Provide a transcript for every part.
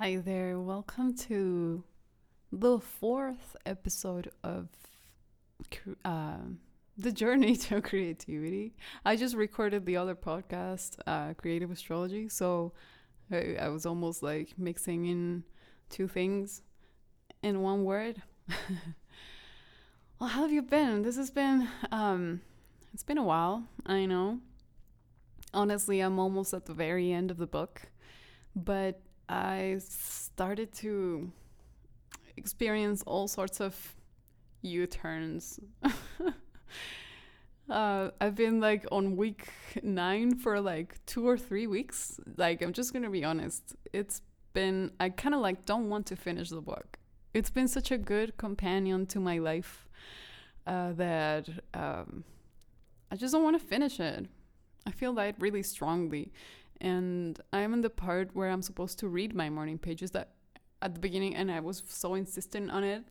Hi there, welcome to the fourth episode of the journey to creativity. I just recorded the other podcast, Creative Astrology, so I was almost like mixing in two things in one word. Well, how have you been? This has been, it's been a while, I know. Honestly, I'm almost at the very end of the book, but I started to experience all sorts of U-turns. I've been like on week 9 for like 2 or 3 weeks. Like, I'm just gonna be honest. I kind of like don't want to finish the book. It's been such a good companion to my life that I just don't want to finish it. I feel that really strongly. And I'm in the part where I'm supposed to read my morning pages that at the beginning, and I was so insistent on it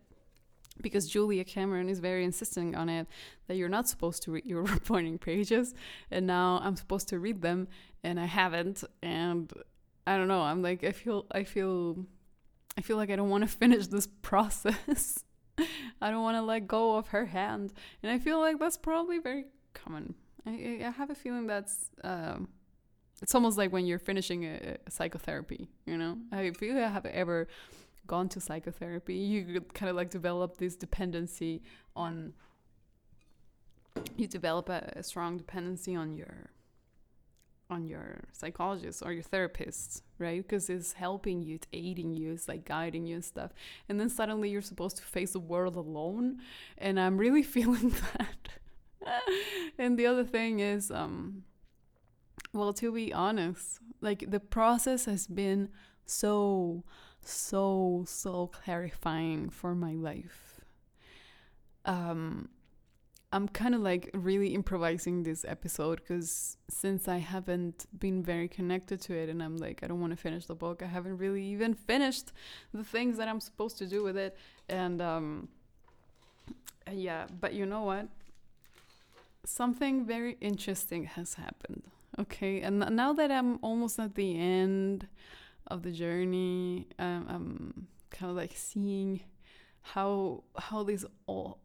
because Julia Cameron is very insistent on it that you're not supposed to read your morning pages, and now I'm supposed to read them and I haven't. And I don't know, I'm like, I feel like I don't want to finish this process. I don't want to let go of her hand, and I feel like that's probably very common. I have a feeling that's it's almost like when you're finishing a psychotherapy, you know? If you have ever gone to psychotherapy, you kind of like develop this dependency on, you develop a strong dependency on your psychologist or your therapist, right? Because it's helping you, it's aiding you, it's like guiding you and stuff. And then suddenly you're supposed to face the world alone. And I'm really feeling that. And the other thing is, well, to be honest, like the process has been so clarifying for my life. I'm kind of like really improvising this episode because since I haven't been very connected to it, and I'm like, I don't want to finish the book. I haven't really even finished the things that I'm supposed to do with it. And yeah, but you know what? Something very interesting has happened. Okay, and now that I'm almost at the end of the journey, I'm kind of like seeing how this all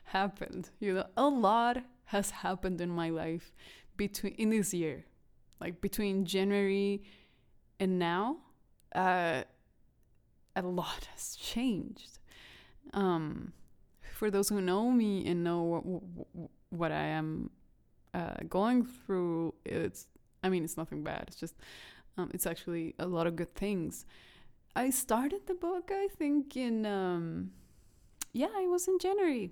happened. You know, a lot has happened in my life in this year, like between January and now. A lot has changed. For those who know me and know what I am going through, it's nothing bad. It's just it's actually a lot of good things. I started the book, I think, in it was in January.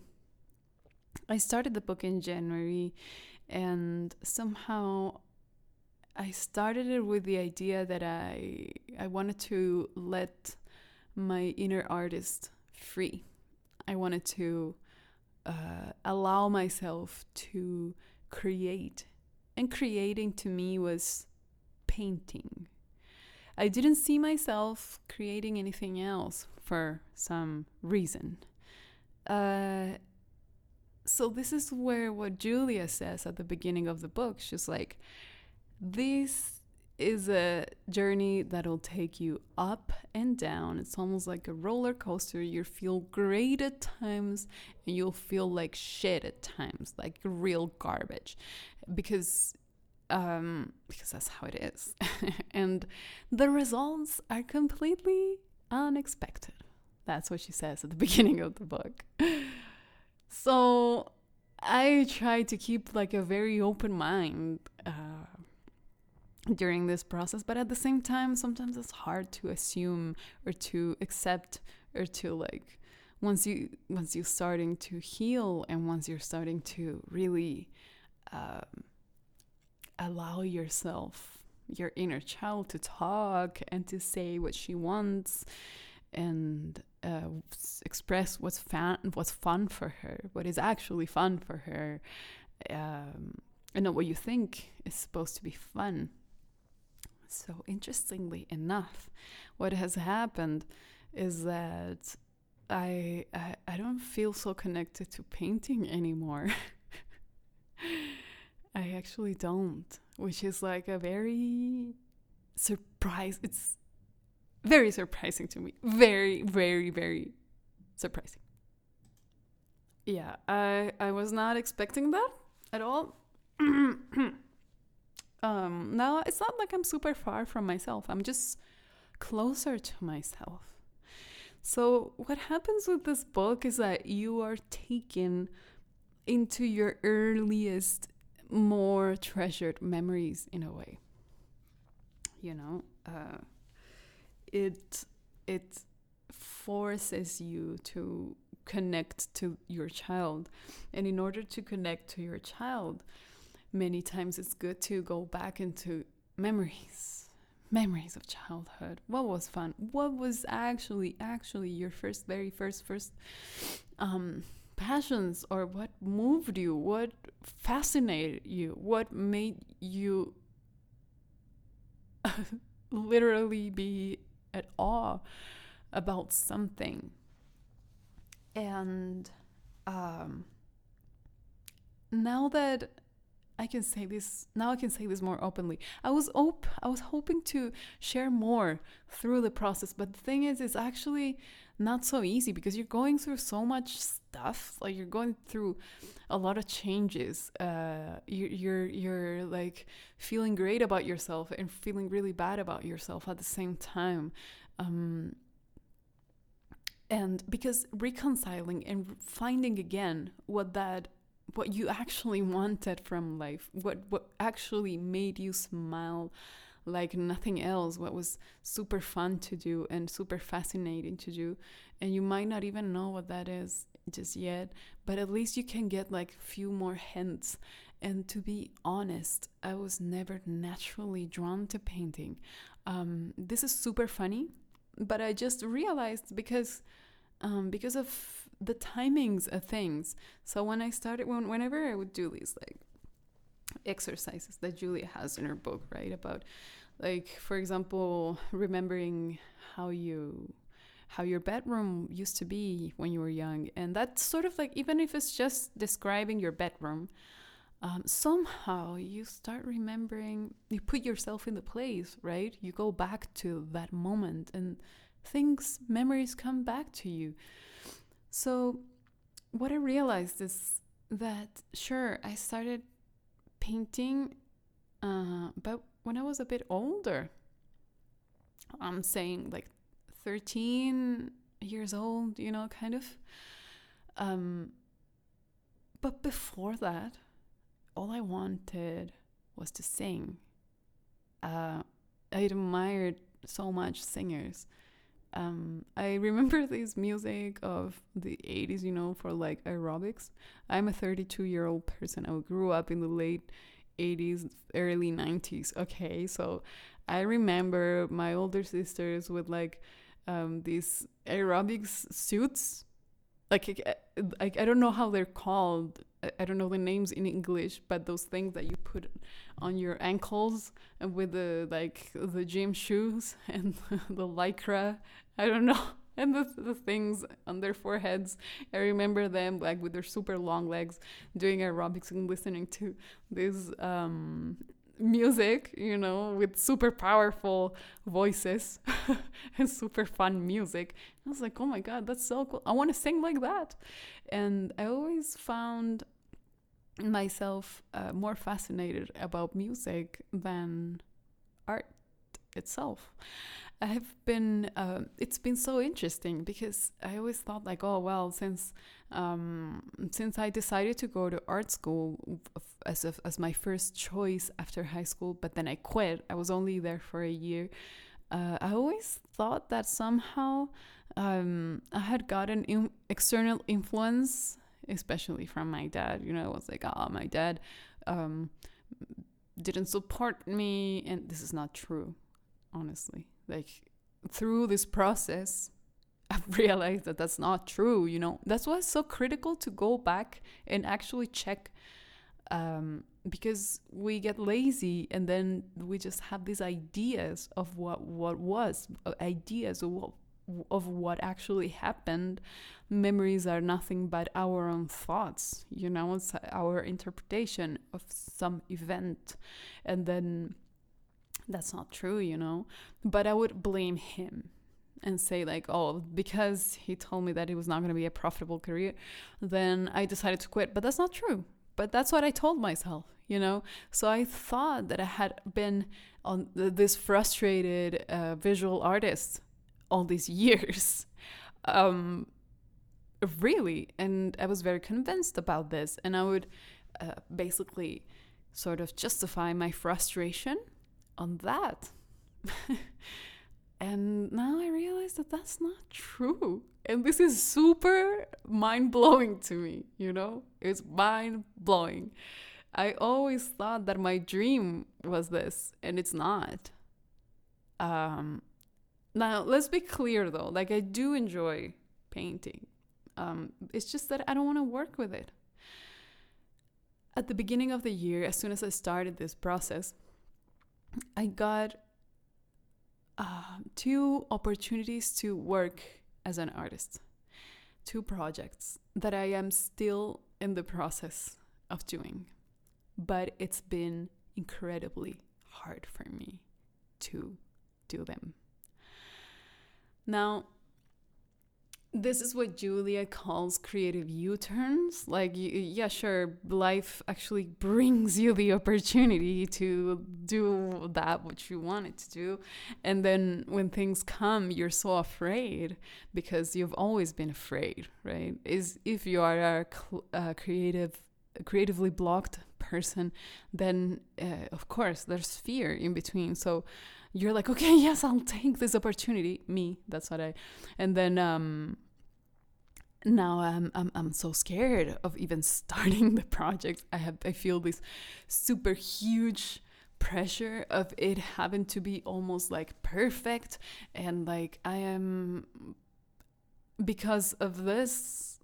I started the book in January, and somehow I started it with the idea that I wanted to let my inner artist free. I wanted to allow myself to create. And creating to me was painting. I didn't see myself creating anything else for some reason. So this is where what Julia says at the beginning of the book, she's like, this is a journey that'll take you up and down. It's almost like a roller coaster. You feel great at times and you'll feel like shit at times, like real garbage, because that's how it is. And the results are completely unexpected. That's what she says at the beginning of the book. So I try to keep like a very open mind during this process, but at the same time, sometimes it's hard to assume or to accept or to like once you're starting to heal and once you're starting to really allow yourself, your inner child, to talk and to say what she wants and express what's fun for her, what is actually fun for her, and not what you think is supposed to be fun. So interestingly enough, what has happened is that I don't feel so connected to painting anymore. I actually don't, which is like a very surprise. very surprising to me. Very, very, very surprising. Yeah, I was not expecting that at all. Now it's not like I'm super far from myself. I'm just closer to myself. So what happens with this book is that you are taken into your earliest, more treasured memories in a way. You know, it forces you to connect to your child, and in order to connect to your child, many times it's good to go back into memories of childhood. What was fun? What was actually your very first passions, or what moved you? What fascinated you? What made you literally be at awe about something? And now that I can say this more openly. I was hoping to share more through the process, but the thing is, it's actually not so easy because you're going through so much stuff. Like, you're going through a lot of changes. You're like feeling great about yourself and feeling really bad about yourself at the same time. And because reconciling and finding again what you actually wanted from life, what actually made you smile like nothing else, what was super fun to do and super fascinating to do, and you might not even know what that is just yet, but at least you can get like a few more hints. And to be honest, I was never naturally drawn to painting. This is super funny, but I just realized because of the timings of things. So when I started, whenever I would do these like exercises that Julia has in her book, right, about like, for example, remembering how your bedroom used to be when you were young, and that's sort of like, even if it's just describing your bedroom, somehow you start remembering, you put yourself in the place, right? You go back to that moment and memories come back to you. So what I realized is that, sure, I started painting, but when I was a bit older, I'm saying like 13 years old, kind of. But before that, all I wanted was to sing. I admired so much singers. I remember this music of the 80s, for like aerobics. I'm a 32-year-old person. I grew up in the late 80s, early 90s. Okay, so I remember my older sisters with like these aerobics suits. Like, I don't know how they're called. I don't know the names in English, but those things that you put on your ankles and with the gym shoes and the lycra, I don't know, and the things on their foreheads. I remember them like with their super long legs doing aerobics and listening to this music, with super powerful voices and super fun music. I was like, oh my God, that's so cool. I want to sing like that. And I always found myself more fascinated about music than art itself. It's been so interesting because I always thought like, oh, well, since I decided to go to art school as my first choice after high school, but then I quit. I was only there for a year. I always thought that somehow I had gotten external influence, especially from my dad. I was like, my dad didn't support me, and this is not true, honestly. Like, through this process, I've realized that that's not true, That's why it's so critical to go back and actually check, because we get lazy and then we just have these ideas of ideas of what actually happened. Memories are nothing but our own thoughts, It's our interpretation of some event, and then that's not true, But I would blame him. and say like, oh, because he told me that it was not going to be a profitable career, then I decided to quit. But that's not true. But that's what I told myself, you know? So I thought that I had been on this frustrated visual artist all these years. Really. And I was very convinced about this. And I would basically sort of justify my frustration on that. And now I realize that that's not true. And this is super mind-blowing to me, you know? It's mind-blowing. I always thought that my dream was this, and it's not. Now, let's be clear, though. Like, I do enjoy painting. It's just that I don't want to work with it. At the beginning of the year, as soon as I started this process, I got 2 opportunities to work as an artist. 2 projects that I am still in the process of doing. But it's been incredibly hard for me to do them. Now, this is what Julia calls creative U-turns. Like, yeah, sure, life actually brings you the opportunity to do that which you wanted to do. And then when things come, you're so afraid because you've always been afraid, right? Is if you are a creatively blocked person, then of course there's fear in between. So you're like, okay, yes, I'll take this opportunity. That's what I. And then now I'm so scared of even starting the project. I feel this super huge pressure of it having to be almost like perfect, and like I am, because of this.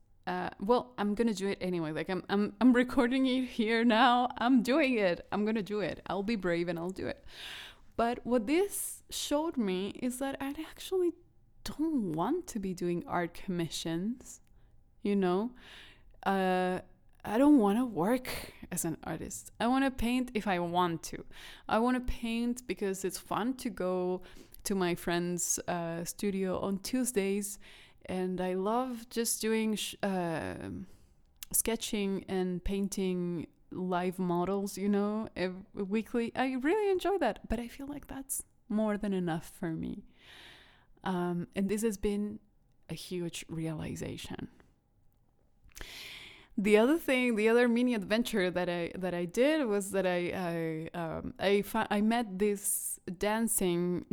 Well, I'm gonna do it anyway. Like I'm recording it here now. I'm doing it. I'm gonna do it. I'll be brave and I'll do it. But what this showed me is that I actually don't want to be doing art commissions, you know? I don't want to work as an artist. I want to paint if I want to. I want to paint because it's fun to go to my friend's studio on Tuesdays, and I love just doing sketching and painting live models, you know, weekly. I really enjoy that, but I feel like that's more than enough for me. And this has been a huge realization. The other mini adventure that I did was that I met this dancing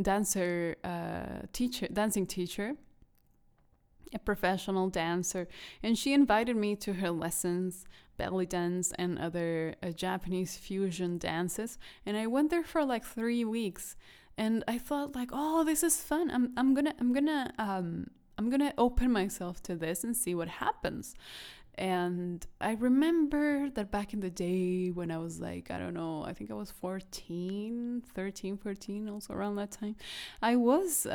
teacher, a professional dancer, and she invited me to her lessons, belly dance and other Japanese fusion dances, and I went there for like 3 weeks, and I thought like, oh, this is fun. I'm gonna open myself to this and see what happens. And I remember that back in the day when I was like, I don't know, I think I was 13, also around that time, I was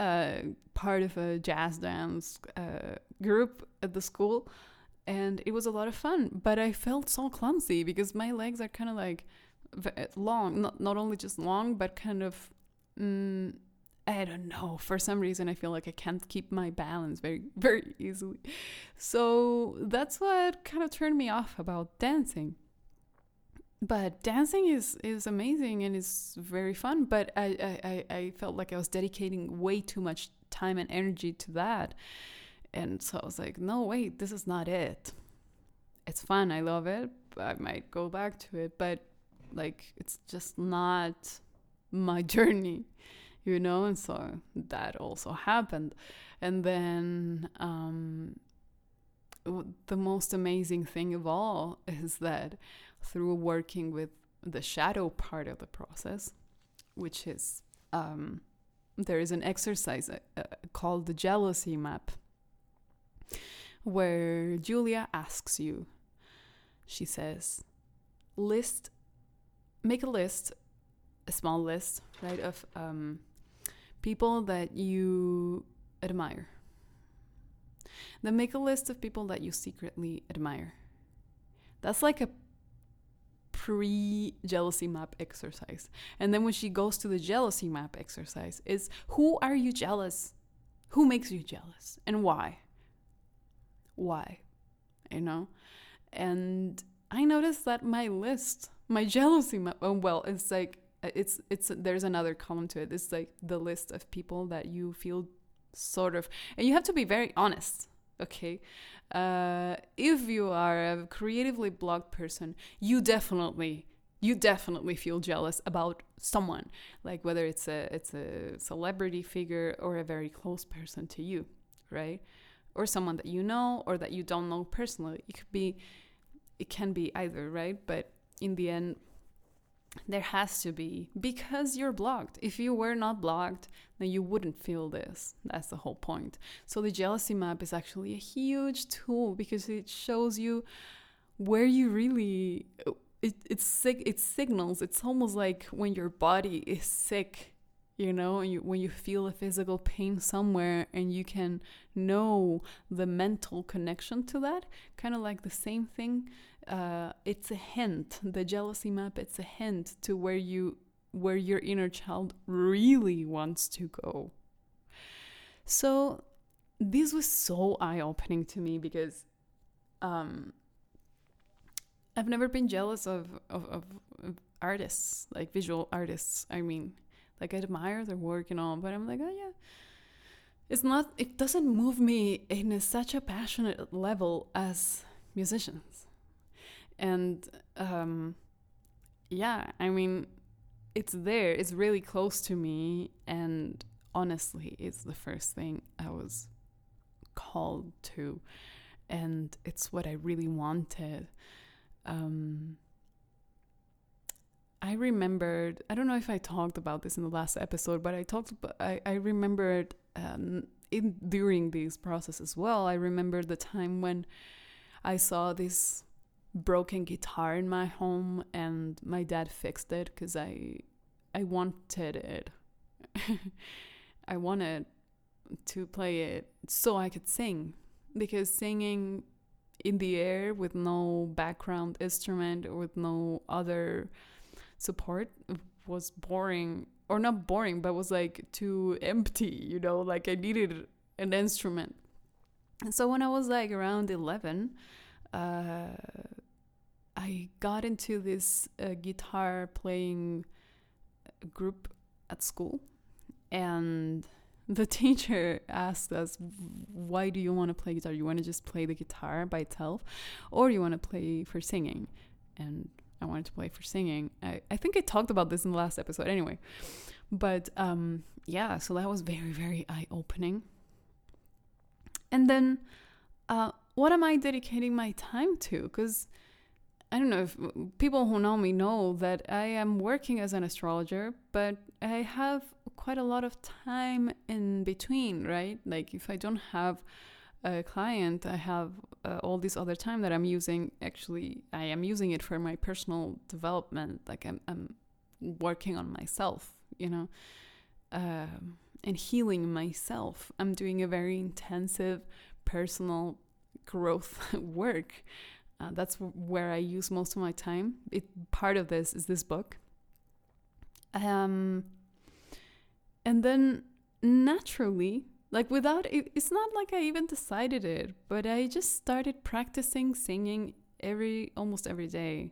part of a jazz dance group at the school, and it was a lot of fun, but I felt so clumsy because my legs are kind of like long, not only just long, but kind of, I don't know, for some reason I feel like I can't keep my balance very, very easily. So that's what kind of turned me off about dancing. But dancing is amazing and is very fun, but I felt like I was dedicating way too much time and energy to that. And so I was like, no, wait, this is not it. It's fun, I love it, I might go back to it, but like it's just not my journey, you know. And so that also happened. And then the most amazing thing of all is that through working with the shadow part of the process, which is there is an exercise called the jealousy map, where Julia asks you, she says, make a list, a small list, right, of people that you admire. Then make a list of people that you secretly admire. That's like a pre-jealousy map exercise. And then when she goes to the jealousy map exercise, is who are you jealous Who makes you jealous and why? Why? You know? And I noticed that my jealousy map, well, it's like, there's another column to it. It's like the list of people that you feel sort of, and you have to be very honest, okay? If you are a creatively blocked person, you definitely feel jealous about someone, like whether it's a celebrity figure or a very close person to you, right? Or someone that you know or that you don't know personally. It can be either, right? But in the end, there has to be, because you're blocked. If you were not blocked, then you wouldn't feel this. That's the whole point. So the jealousy map is actually a huge tool because it shows you where you really, it's sick. It signals. It's almost like when your body is sick, you know, and when you feel a physical pain somewhere and you can know the mental connection to that, kind of like the same thing. It's a hint. The jealousy map, it's a hint to where your inner child really wants to go. So this was so eye-opening to me because I've never been jealous of artists, like visual artists. I mean, like I admire their work and all, but I'm like, oh yeah, it doesn't move me in such a passionate level as musicians. And yeah, I mean, it's there, it's really close to me, and honestly, it's the first thing I was called to, and it's what I really wanted. I remembered, I don't know if I talked about this in the last episode, but I remembered during this process as well, I remembered the time when I saw this broken guitar in my home and my dad fixed it because I wanted it. I wanted to play it so I could sing, because singing in the air with no background instrument or with no other support was boring, or not boring, but was like too empty, you know, like I needed an instrument. And so when I was like around 11, I got into this guitar playing group at school, and the teacher asked us, why do you want to play guitar? You want to just play the guitar by itself, or you want to play for singing? And I wanted to play for singing. I think I talked about this in the last episode anyway. But yeah, so that was very, very eye-opening. And then what am I dedicating my time to? Because I don't know if people who know me know that I am working as an astrologer, but I have quite a lot of time in between, right? Like if I don't have a client, I have all this other time that I'm using. Actually, I am using it for my personal development. Like I'm working on myself, you know, and healing myself. I'm doing a very intensive personal growth work. That's where I use most of my time. Part of this is this book. And then naturally, like without it, it's not like I even decided it, but I just started practicing singing almost every day.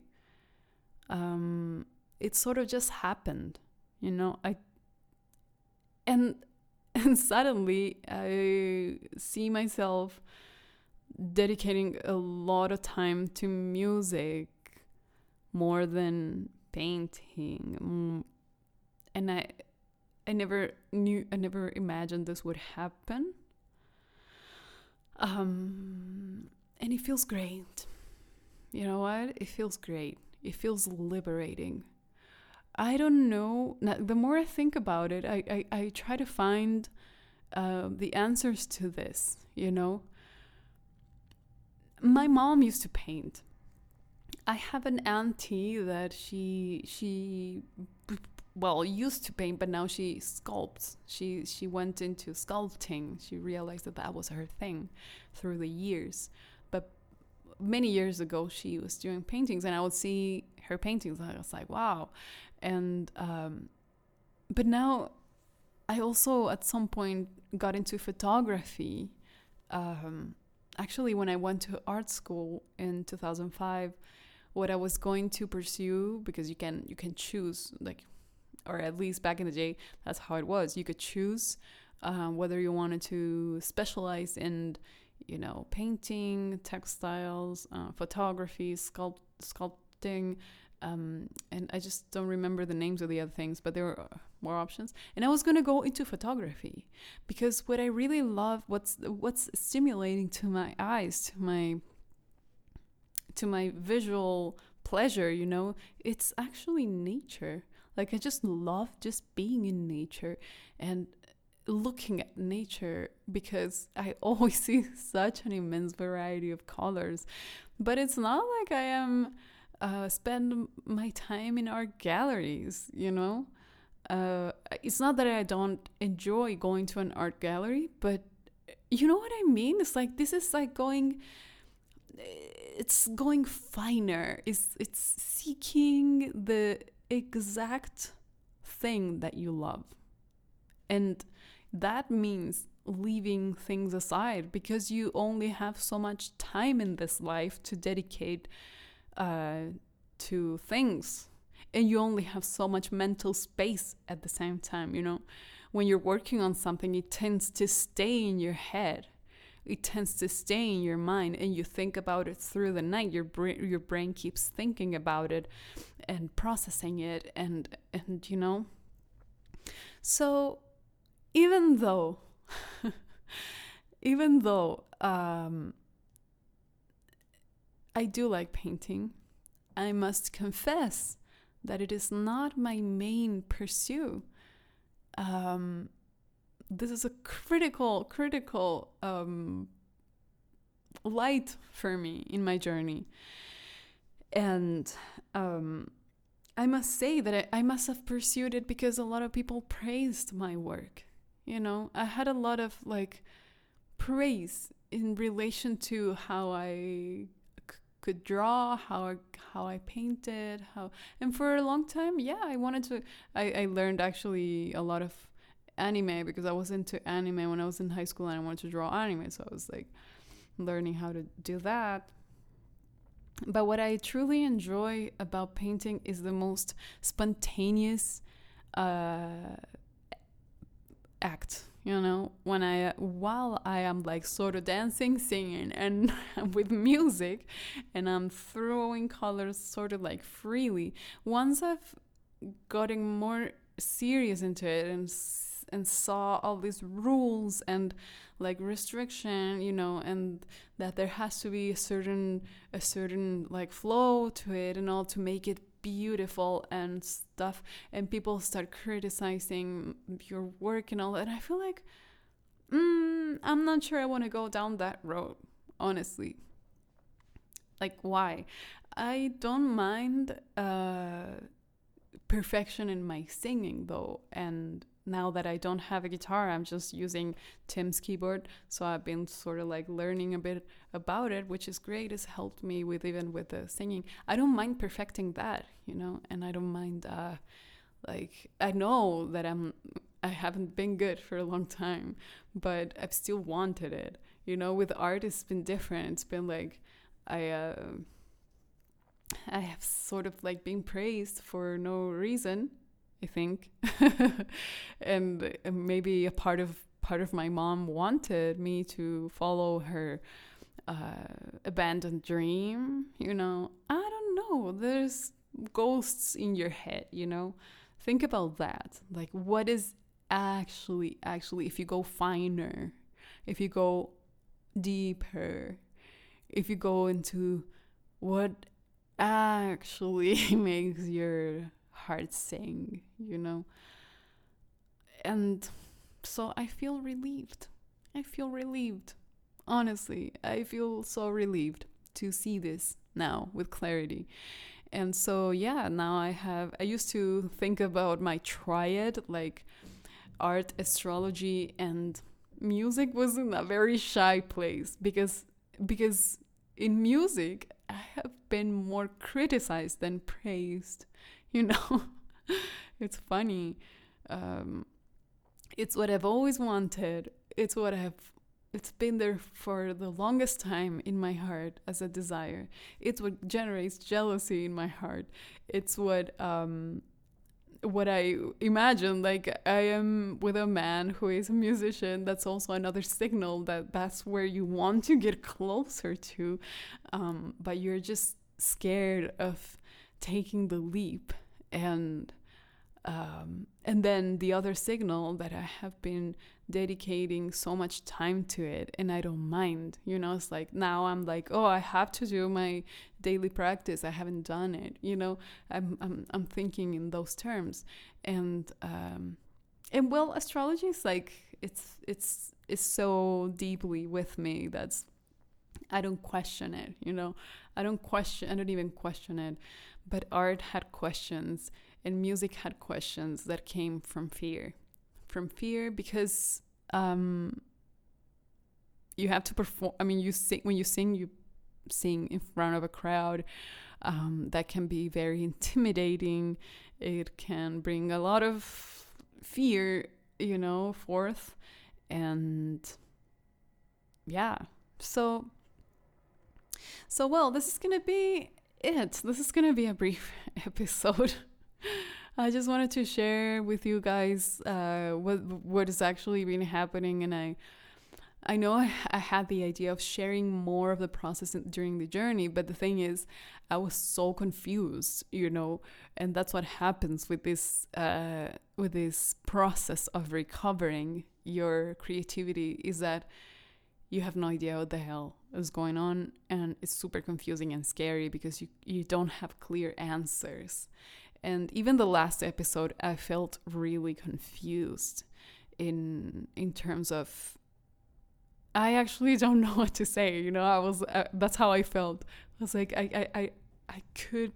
It sort of just happened, you know. And suddenly I see myself dedicating a lot of time to music more than painting. And I never imagined this would happen. And it feels great. You know what? It feels great. It feels liberating. I don't know. The more I think about it, I try to find the answers to this, you know? My mom used to paint. I have an auntie that she used to paint, but now she sculpts. She went into sculpting. She realized that was her thing through the years. But many years ago, she was doing paintings, and I would see her paintings, and I was like, wow. And but now I also at some point got into photography. Actually, when I went to art school in 2005, what I was going to pursue, because you can choose, like, or at least back in the day, that's how it was. You could choose whether you wanted to specialize in, painting, textiles, photography, sculpting, and I just don't remember the names of the other things, but there were more options. And I was going to go into photography because what I really love, what's stimulating to my eyes, to my visual pleasure, it's actually nature. Like, I just love just being in nature and looking at nature, because I always see such an immense variety of colors. But it's not like I am spend my time in art galleries, it's not that I don't enjoy going to an art gallery, but you know what I mean? It's like, this is like it's going finer. It's seeking the exact thing that you love. And that means leaving things aside, because you only have so much time in this life to dedicate to things, and you only have so much mental space at the same time. When you're working on something, it tends to stay in your head, it tends to stay in your mind, and you think about it through the night. Your brain keeps thinking about it and processing it, and so even though I do like painting, I must confess that it is not my main pursuit. This is a critical light for me in my journey. And I must say that I must have pursued it because a lot of people praised my work. I had a lot of praise in relation to how I could draw, how I painted, and for a long time, I wanted to. I learned actually a lot of anime because I was into anime when I was in high school, and I wanted to draw anime, so I was learning how to do that. But what I truly enjoy about painting is the most spontaneous act. While I am sort of dancing, singing, and with music, and I'm throwing colors sort of freely. Once I've gotten more serious into it and saw all these rules and restriction, and that there has to be a certain flow to it and all to make it beautiful and stuff, and people start criticizing your work and all that, and I feel I'm not sure I want to go down that road, honestly. Why? I don't mind perfection in my singing, though, and now that I don't have a guitar, I'm just using Tim's keyboard, so I've been sort of learning a bit about it, which is great. It's helped me with the singing. I don't mind perfecting that, and I don't mind I know that I haven't been good for a long time, but I've still wanted it. With art, it's been different. It's been I have sort of been praised for no reason, I think. And maybe a part of my mom wanted me to follow her abandoned dream. I don't know. There's ghosts in your head, Think about that. What is actually, if you go finer, if you go deeper, if you go into what actually makes your heart sing, And so I feel relieved. Honestly, I feel so relieved to see this now with clarity. And so, now I used to think about my triad, art, astrology, and music was in a very shy place because in music, I have been more criticized than praised, It's funny. It's what I've always wanted. It's been there for the longest time in my heart as a desire. It's what generates jealousy in my heart. It's what I imagine. Like, I am with a man who is a musician. That's also another signal that that's where you want to get closer to, but you're just scared of taking the leap. And then the other signal that I have been dedicating so much time to it, and I don't mind. It's like, now I'm like, oh, I have to do my daily practice. I haven't done it. I'm thinking in those terms, and well, astrology is like, it's so deeply with me that's, I don't question it. I don't even question it. But art had questions, and music had questions that came from fear. Because you have to perform. I mean, when you sing in front of a crowd. That can be very intimidating. It can bring a lot of fear, forth. And yeah, so well, this is gonna be it. This is gonna be a brief episode. I just wanted to share with you guys what has actually been happening, and I know I had the idea of sharing more of the process during the journey, but the thing is, I was so confused, and that's what happens with this process of recovering your creativity, is that you have no idea what the hell is going on, and it's super confusing and scary because you don't have clear answers. And even the last episode, I felt really confused in terms of, I actually don't know what to say. I was that's how I felt. I was like, I could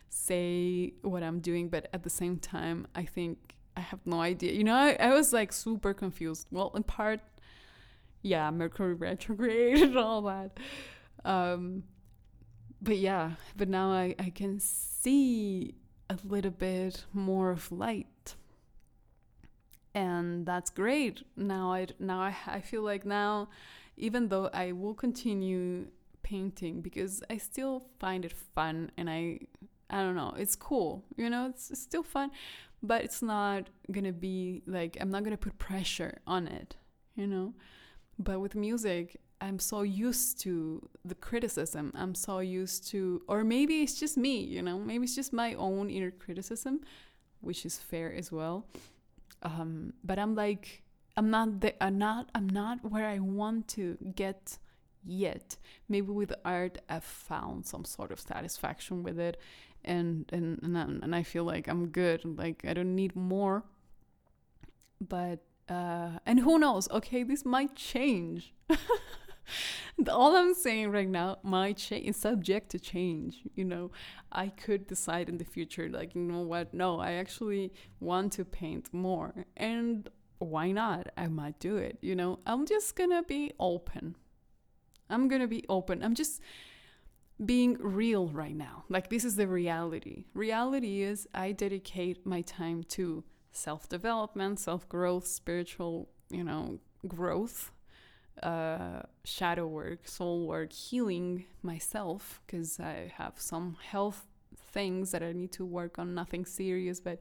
say what I'm doing, but at the same time, I think I have no idea. I was like super confused. Well, in part, yeah, Mercury retrograde and all that. But now I can see a little bit more of light, and that's great. Now I feel like now, even though I will continue painting because I still find it fun, and I don't know, it's cool, it's still fun, but it's not gonna be like, I'm not gonna put pressure on it, But with music, I'm so used to the criticism. I'm so used to, or maybe it's just me, maybe it's just my own inner criticism, which is fair as well. But I'm like, I'm not where I want to get yet. Maybe with art, I've found some sort of satisfaction with it, and I feel like I'm good. Like, I don't need more. But and who knows? Okay, this might change. All I'm saying right now might change. It's subject to change. I could decide in the future, like, what? No, I actually want to paint more, and why not? I might do it. I'm just gonna be open. I'm just being real right now. Like, this is the reality. Reality is, I dedicate my time to self-development, self-growth, spiritual, growth, shadow work, soul work, healing myself, because I have some health things that I need to work on, nothing serious, but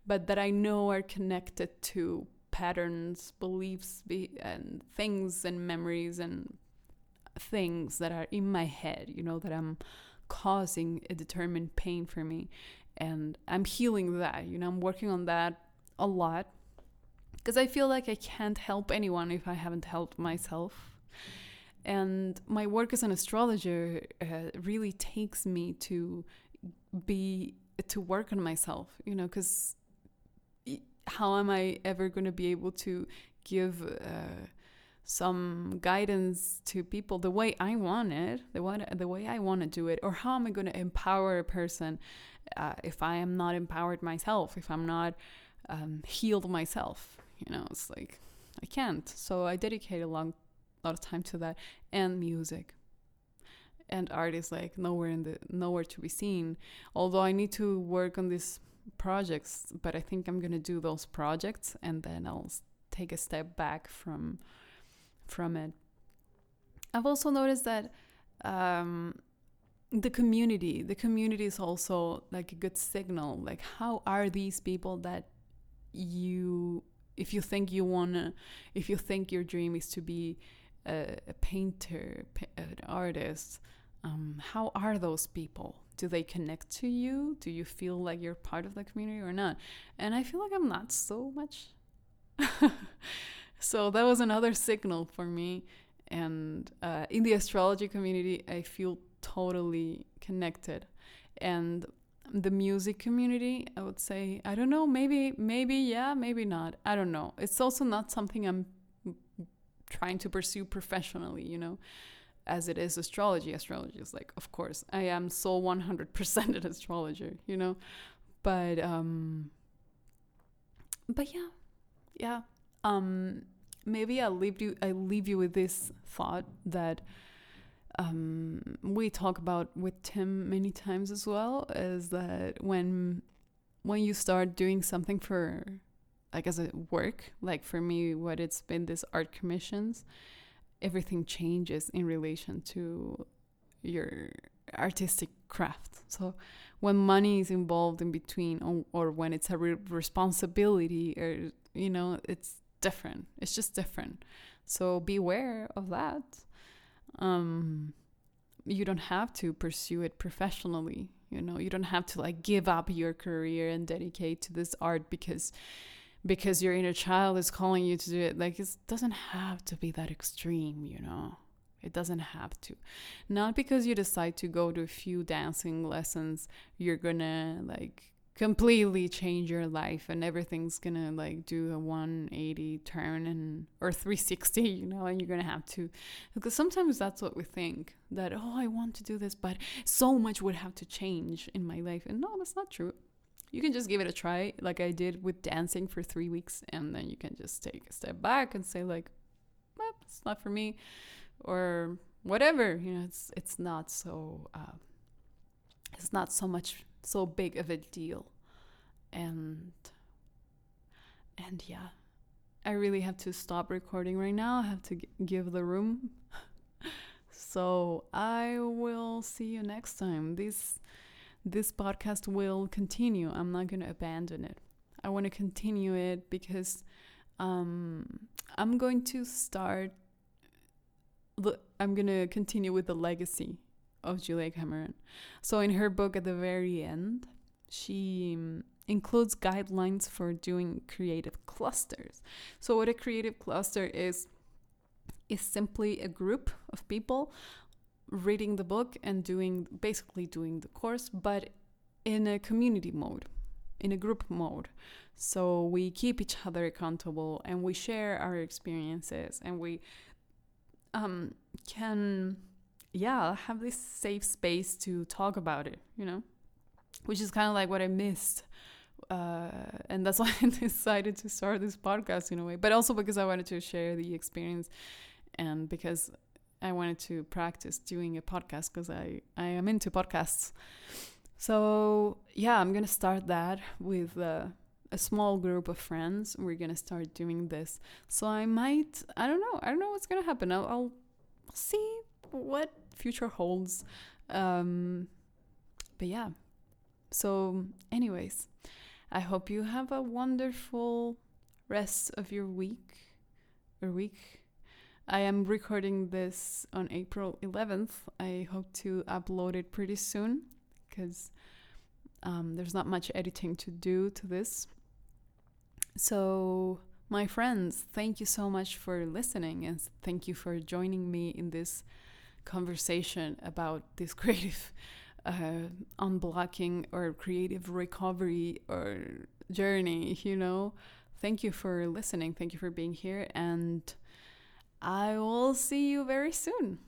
that I know are connected to patterns, beliefs, and things and memories and things that are in my head, that I'm causing a determined pain for me. And I'm healing that, I'm working on that a lot, because I feel like I can't help anyone if I haven't helped myself. And my work as an astrologer really takes me to work on myself, because how am I ever going to be able to give some guidance to people the way I want it, the way I want to do it? Or how am I going to empower a person if I am not empowered myself, if I'm not healed myself? It's like, I can't. So I dedicate a lot of time to that. And music and art is like nowhere to be seen, although I need to work on these projects. But I think I'm gonna do those projects, and then I'll take a step back from it. I've also noticed that the community is also like a good signal. Like, how are these people that if you think your dream is to be a painter, an artist, how are those people? Do they connect to you? Do you feel like you're part of the community or not? And I feel like I'm not so much. So that was another signal for me. And in the astrology community, I feel totally connected. And the music community, I would say, I don't know, maybe yeah, maybe not. I don't know. It's also not something I'm trying to pursue professionally, you know, as it is astrology. Astrology is like, of course, I am so 100% an astrologer, you know, but yeah. Maybe I leave you with this thought that we talk about with Tim many times as well, is that when you start doing something for, like, as a work, like for me, what it's been, this art commissions, everything changes in relation to your artistic craft. So when money is involved in between, or when it's a responsibility, or, you know, it's different. It's just different. So beware of that. You don't have to pursue it professionally. You know, you don't have to like give up your career and dedicate to this art because your inner child is calling you to do it. Like, it doesn't have to be that extreme, you know. It doesn't have to. Not because you decide to go to a few dancing lessons, you're gonna like completely change your life and everything's gonna like do a 180 turn or 360, you know, and you're gonna have to, because sometimes that's what we think, that, oh, I want to do this, but so much would have to change in my life. And no, that's not true. You can just give it a try, like I did with dancing for 3 weeks, and then you can just take a step back and say like, well, it's not for me, or whatever, you know. It's not so much so big of a deal. And yeah, I really have to stop recording right now. I have to give the room. So I will see you next time. This podcast will continue. I'm not going to abandon it. I want to continue it because I'm going to continue with the legacy of Julia Cameron. So in her book, at the very end, she includes guidelines for doing creative clusters. So what a creative cluster is simply a group of people reading the book and basically doing the course, but in a community mode, in a group mode. So we keep each other accountable and we share our experiences, and we can have this safe space to talk about it, you know, which is kind of like what I missed. And that's why I decided to start this podcast in a way, but also because I wanted to share the experience, and because I wanted to practice doing a podcast, because I am into podcasts. So yeah, I'm gonna start that with a small group of friends. We're gonna start doing this. So I don't know what's gonna happen. I'll see what future holds. But yeah. So anyways, I hope you have a wonderful rest of your week. I am recording this on April 11th. I hope to upload it pretty soon, because there's not much editing to do to this. So, my friends, thank you so much for listening, and thank you for joining me in this conversation about this creative unblocking or creative recovery or journey, you know. Thank you for listening. Thank you for being here, and I will see you very soon.